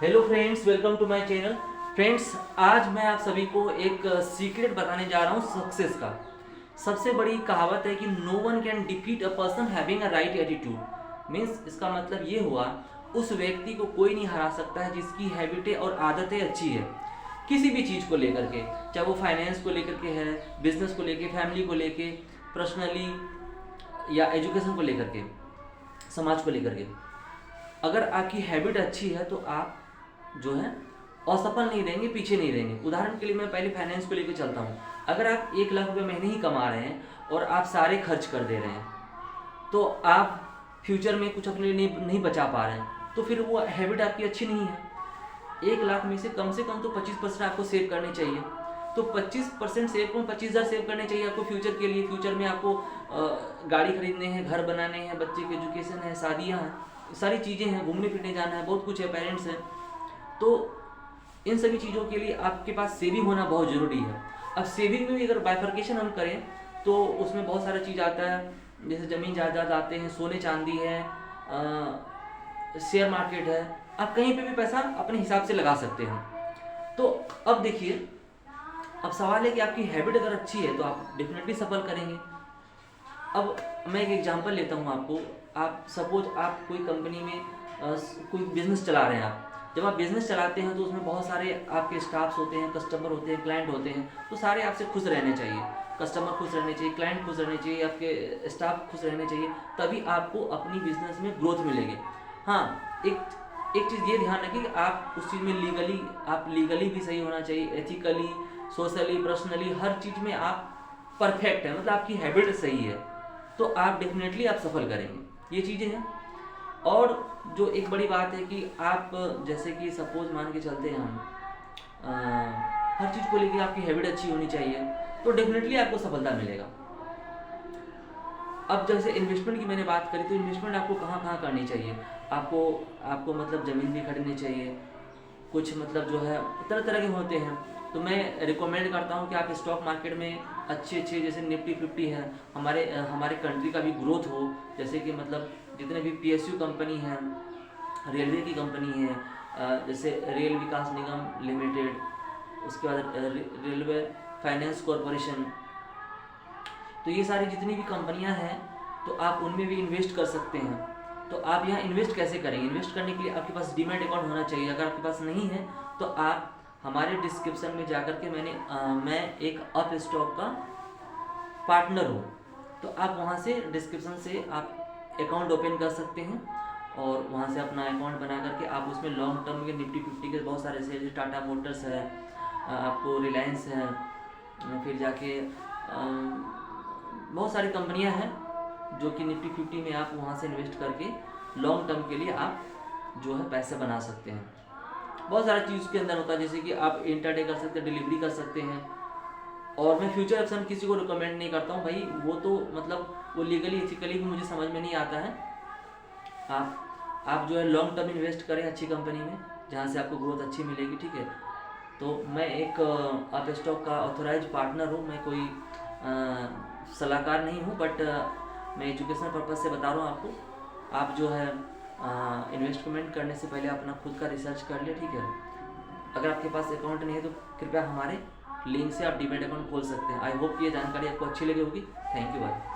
Hello friends, welcome to my channel. Friends, आज मैं आप सभी को एक सीक्रेट बताने जा रहा हूँ सक्सेस का। सबसे बड़ी कहावत है कि no one can defeat a person having a right attitude. Means इसका मतलब ये हुआ, उस व्यक्ति को कोई नहीं हरा सकता है जिसकी हैबिटें और आदतें अच्छी है, किसी भी चीज़ को लेकर के, चाहे वो फाइनेंस को लेकर के है, बिजनेस को लेके, फैमिली को लेके, पर्सनली या एजुकेशन को लेकर के, समाज को लेकर के। अगर आपकी हैबिट अच्छी है तो आप जो है असफल नहीं रहेंगे, पीछे नहीं रहेंगे। उदाहरण के लिए मैं पहले फाइनेंस को लेकर चलता हूँ। अगर आप 1 लाख रुपये महीने ही कमा रहे हैं और आप सारे खर्च कर दे रहे हैं, तो आप फ्यूचर में कुछ अपने लिए नहीं बचा पा रहे हैं, तो फिर वो हैबिट आपकी अच्छी नहीं है। 1 लाख में से कम तो 25% आपको सेव करने चाहिए। तो 25% सेव करो, 25,000 सेव करने चाहिए आपको फ्यूचर के लिए। फ्यूचर में आपको गाड़ी खरीदने हैं, घर बनाने हैं, बच्चे की एजुकेशन है, शादियाँ हैं, सारी चीज़ें हैं, घूमने फिरने जाना है, बहुत कुछ है, पेरेंट्स हैं। तो इन सभी चीज़ों के लिए आपके पास सेविंग होना बहुत ज़रूरी है। अब सेविंग में भी अगर बाइफर्केशन हम करें तो उसमें बहुत सारा चीज़ आता है, जैसे ज़मीन जायदाद आते हैं, सोने चांदी है, शेयर मार्केट है। आप कहीं पे भी पैसा अपने हिसाब से लगा सकते हैं। तो अब देखिए, अब सवाल है कि आपकी हैबिट अगर अच्छी है तो आप डेफिनेटली सफल करेंगे। अब मैं एक एग्जांपल लेता हूँ आपको। आप सपोज आप कोई कंपनी में कोई बिजनेस चला रहे हैं। आप जब आप बिजनेस चलाते हैं तो उसमें बहुत सारे आपके स्टाफ्स होते हैं, कस्टमर होते हैं, क्लाइंट होते हैं। तो सारे आपसे खुश रहने चाहिए, कस्टमर खुश रहने चाहिए, क्लाइंट खुश रहने चाहिए, आपके स्टाफ खुश रहने चाहिए, तभी आपको अपनी बिजनेस में ग्रोथ मिलेगी। हाँ, एक चीज़ ये ध्यान रखिए कि आप उस चीज़ में लीगली भी सही होना चाहिए, एथिकली, सोशली, पर्सनली, हर चीज़ में आप परफेक्ट है, मतलब आपकी हैबिट सही है, तो आप डेफिनेटली आप सफल करेंगे। ये चीज़ें हैं। और जो एक बड़ी बात है कि आप जैसे कि सपोज मान के चलते हैं हम, हर चीज़ को लेके आपकी हैबिट अच्छी होनी चाहिए, तो डेफिनेटली आपको सफलता मिलेगा। अब जैसे इन्वेस्टमेंट की मैंने बात करी, तो इन्वेस्टमेंट आपको कहाँ कहाँ करनी चाहिए। आपको मतलब ज़मीन भी खरीदनी चाहिए, कुछ मतलब जो है तरह तरह के होते हैं। तो मैं रिकमेंड करता हूँ कि आप स्टॉक मार्केट में अच्छे अच्छे, जैसे निफ्टी 50 है, हमारे कंट्री का भी ग्रोथ हो। जैसे कि मतलब जितने भी PSU कंपनी हैं, रेलवे की कंपनी है, जैसे रेल विकास निगम लिमिटेड, उसके बाद रेलवे फाइनेंस कॉरपोरेशन, तो ये सारी जितनी भी कंपनियां हैं, तो आप उनमें भी इन्वेस्ट कर सकते हैं। तो आप यहाँ इन्वेस्ट कैसे करेंगे? इन्वेस्ट करने के लिए आपके पास डीमैट अकाउंट होना चाहिए। अगर आपके पास नहीं है तो आप हमारे डिस्क्रिप्शन में जाकर के मैं एक अप स्टॉक का पार्टनर हूँ, तो आप वहाँ से डिस्क्रिप्शन से आप अकाउंट ओपन कर सकते हैं और वहाँ से अपना अकाउंट बना करके आप उसमें लॉन्ग टर्म के निफ्टी 50 के बहुत सारे शेयर, जैसे टाटा मोटर्स है, आपको रिलायंस है, फिर जाके बहुत सारी कंपनियां हैं जो कि निफ्टी 50 में आप वहाँ से इन्वेस्ट करके लॉन्ग टर्म के लिए आप जो है पैसे बना सकते हैं। बहुत सारा चीज़ के अंदर होता है, जैसे कि आप इंटरडे कर सकते हैं, डिलीवरी कर सकते हैं। और मैं फ्यूचर ऑप्शन किसी को रिकमेंड नहीं करता हूँ भाई, वो तो मतलब वो लीगली एथिकली भी मुझे समझ में नहीं आता है। आप जो है लॉन्ग टर्म इन्वेस्ट करें अच्छी कंपनी में, जहाँ से आपको ग्रोथ अच्छी मिलेगी, ठीक है। तो मैं एक अप स्टॉक का ऑथोराइज पार्टनर हूँ। मैं कोई सलाहकार नहीं हूँ, बट मैं एजुकेशन पर्पज़ से बता रहा हूँ आपको। आप जो है इन्वेस्टमेंट करने से पहले अपना खुद का रिसर्च कर ले, ठीक है। अगर आपके पास अकाउंट नहीं है तो कृपया हमारे लिंक से आप डीमैट अकाउंट खोल सकते हैं। आई होप ये जानकारी आपको अच्छी लगी होगी। Thank you, bye.